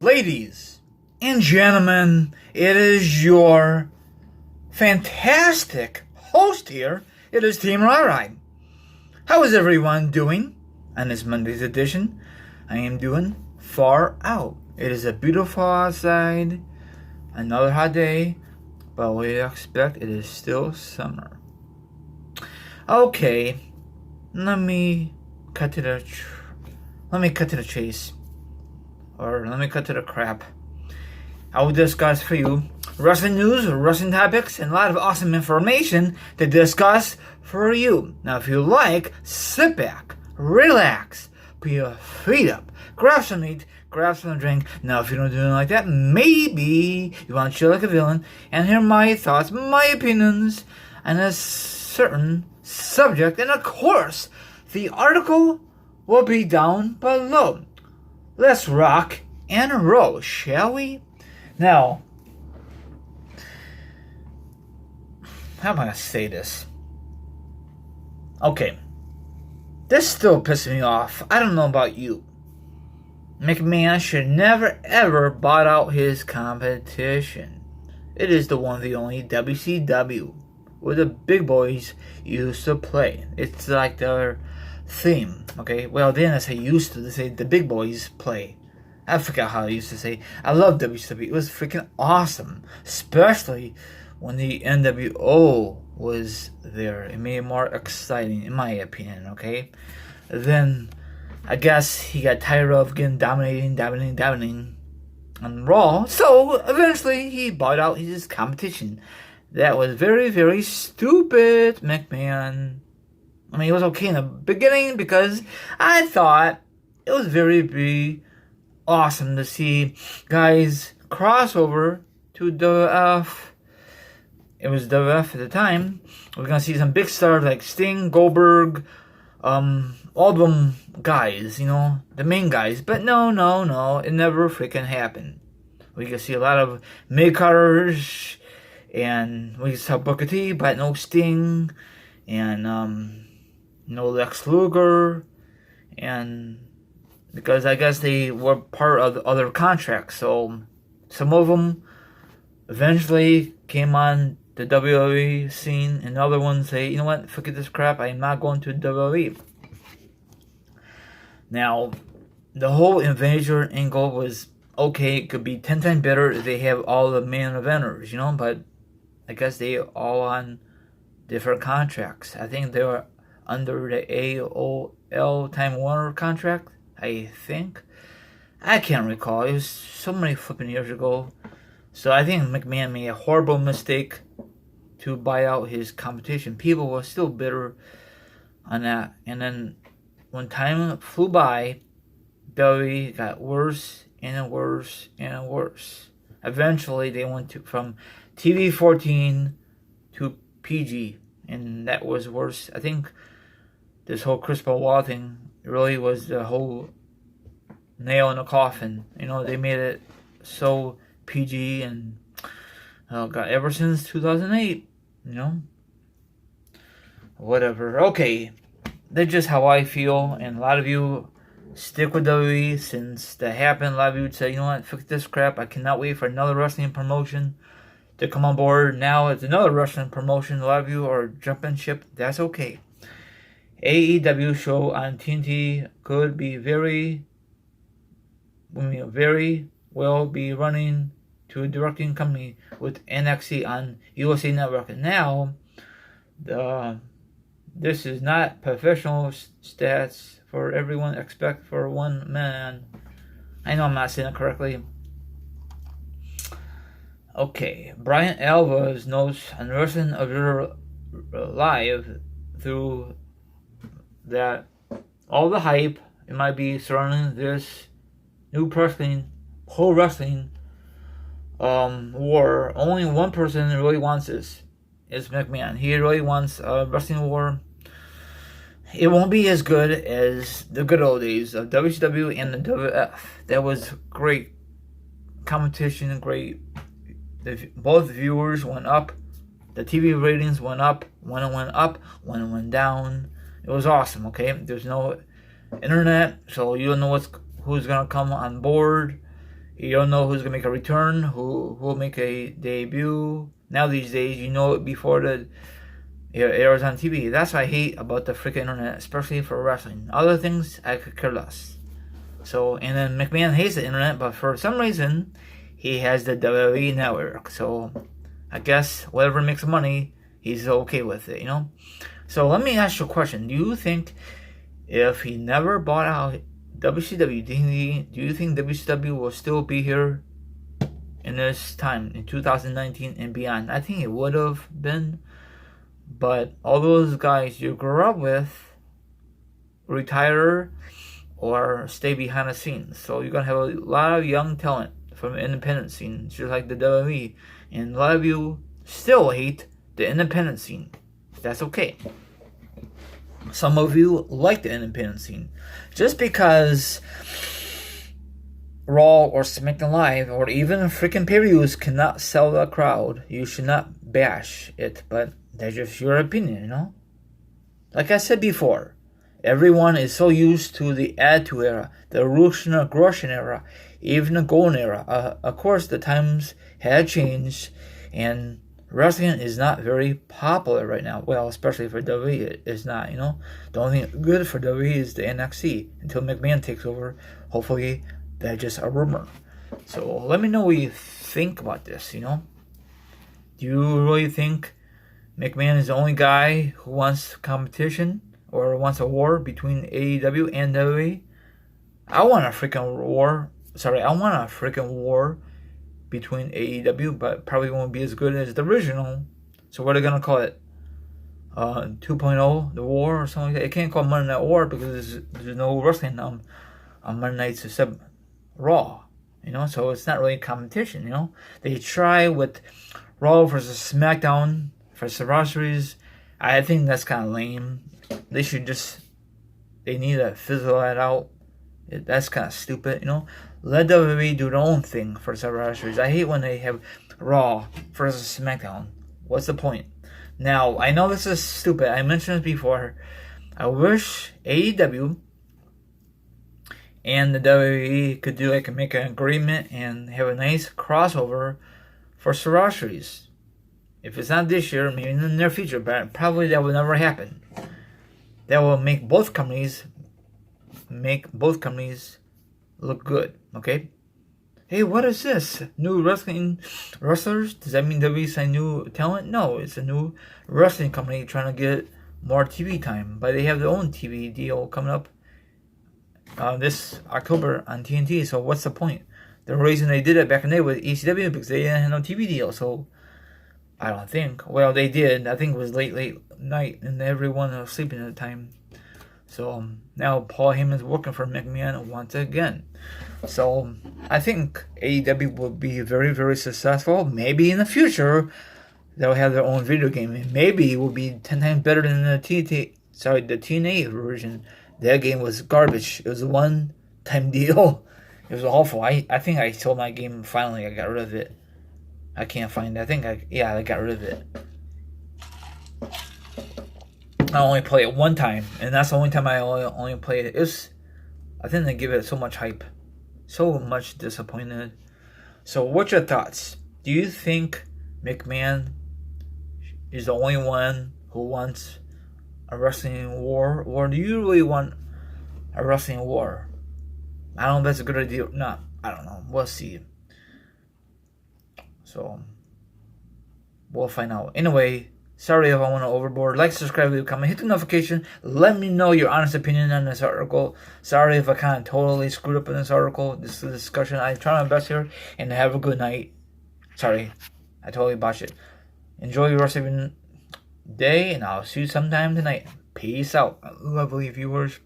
Ladies and gentlemen, it is your fantastic host here. It is Team Ride. How is everyone doing on this Monday's edition? I am doing far out. It is a beautiful outside, another hot day, but what do you expect? It is still summer. Okay, let me cut to the chase. Or let me cut to the crap. I will discuss for you wrestling news, wrestling topics, and a lot of awesome information to discuss for you. Now, if you like, sit back, relax, put your feet up, grab some meat, grab some drink. Now, if you don't do anything like that, maybe you want to chill like a villain and hear my thoughts, my opinions on a certain subject. And of course, the article will be down below. Let's rock and roll, shall we? Now, how am I going to say this? Okay, this still pisses me off. I don't know about you. McMahon should never ever bought out his competition. It is the one, the only WCW where the big boys used to play. It's like their theme, okay? Well, then I say used to, they say the big boys play. I forgot how I used to say. I love WCW. It was freaking awesome, especially when the NWO was there. It made it more exciting, in my opinion, okay? Then, I guess he got tired of getting dominating on Raw, so eventually he bought out his competition. That was very, very stupid, McMahon. I mean, it was okay in the beginning because I thought it was very awesome to see guys cross over to WWF. It was WWF at the time. We're going to see some big stars like Sting, Goldberg, all them guys, you know, the main guys. But no, it never freaking happened. We can see a lot of mid-carders, and we saw Booker T, but no Sting, and no Lex Luger, and because I guess they were part of the other contracts, so some of them eventually came on the WWE scene, and other ones say, you know what, forget this crap, I'm not going to WWE. Now, the whole Invader angle was okay, it could be 10 times better if they have all the main eventers, you know, but I guess they all on different contracts. I think they were under the AOL Time Warner contract, I think. I can't recall. It was so many flipping years ago. So I think McMahon made a horrible mistake to buy out his competition. People were still bitter on that. And then when time flew by, WWE got worse and worse and worse. Eventually they went from TV 14 to PG. And that was worse. I think this whole Chris Benoit thing really was the whole nail in the coffin. You know, they made it so PG, and ever since 2008, you know, whatever. Okay, that's just how I feel, and a lot of you stick with WWE since that happened. A lot of you would say, you know what, fix this crap. I cannot wait for another wrestling promotion to come on board. Now it's another wrestling promotion. A lot of you are jumping ship. That's okay. AEW show on TNT could be very well be running to a directing company with NXT on USA Network. And now, this is not professional stats for everyone except for one man. I know I'm not saying it correctly. Okay, Bryan Alvarez notes on Wrestling Observer Live through that all the hype it might be surrounding this new pro wrestling war. Only one person really wants this. Is McMahon. He really wants a wrestling war. It won't be as good as the good old days of WCW and the WF. That was great competition, great. Both viewers went up. The TV ratings went up. One went up, one went down. It was awesome, okay? There's no internet, so you don't know who's gonna come on board. You don't know who's gonna make a return, who will make a debut. Now these days, you know it before it airs on TV. That's what I hate about the freaking internet, especially for wrestling. Other things, I could care less. So, and then McMahon hates the internet, but for some reason, he has the WWE network. So, I guess whatever makes money, he's okay with it, you know? So, let me ask you a question. Do you think if he never bought out WCW, do you think WCW will still be here in this time, in 2019 and beyond? I think it would have been, but all those guys you grew up with retire or stay behind the scenes. So you're going to have a lot of young talent from the independent scene, just like the WWE. And a lot of you still hate the independent scene. That's okay. Some of you like the independent scene. Just because Raw or SmackDown Live or even freaking pay-per-views cannot sell the crowd, you should not bash it. But that's just your opinion, you know? Like I said before, everyone is so used to the Attitude Era, the Russian aggression era, even the Golden Era. Of course, the times had changed, and wrestling is not very popular right now. Well, especially for WWE, it's not, you know. The only thing good for WWE is the NXT until McMahon takes over. Hopefully, that's just a rumor. So let me know what you think about this, you know. Do you really think McMahon is the only guy who wants competition or wants a war between AEW and WWE? I want a freaking war. I want a freaking war between AEW, but probably won't be as good as the original. So what are they gonna call it? 2.0, the war or something like that. It can't call Monday Night War because there's no wrestling on Monday nights except Raw. You know, so it's not really competition. You know, they try with Raw versus SmackDown for Survivors. I think that's kind of lame. They need to fizzle that out. That's kind of stupid, you know. Let WWE do their own thing for Survivors. I hate when they have Raw versus SmackDown. What's the point? Now, I know this is stupid. I mentioned this before. I wish AEW and the WWE could make an agreement and have a nice crossover for Survivors. If it's not this year, maybe in the near future, but probably that will never happen. That will make both companies look good, okay? Hey, what is this? New wrestlers? Does that mean WWE signed new talent? No, it's a new wrestling company trying to get more TV time. But they have their own TV deal coming up this October on TNT, so what's the point? The reason they did it back in the day with ECW because they didn't have no TV deal, so I don't think. Well, they did. I think it was late night and everyone was sleeping at the time. So now Paul Heyman's working for McMahon once again. So I think AEW will be very, very successful. Maybe in the future they'll have their own video game. Maybe it will be 10 times better than the TNA version. That game was garbage. It was a one-time deal. It was awful. I think I sold my game finally. I got rid of it. I can't find it. I got rid of it. I only play it one time, and that's the only time I only played it. I think they give it so much hype. So much disappointed. So what's your thoughts? Do you think McMahon is the only one who wants a wrestling war? Or do you really want a wrestling war? I don't know if that's a good idea or not. I don't know. We'll see. So, we'll find out. Anyway, sorry if I went overboard. Like, subscribe, leave a comment, hit the notification. Let me know your honest opinion on this article. Sorry if I kind of totally screwed up in this article. This is a discussion. I try my best here, and have a good night. Sorry, I totally botched it. Enjoy your rest of your day, and I'll see you sometime tonight. Peace out, lovely viewers.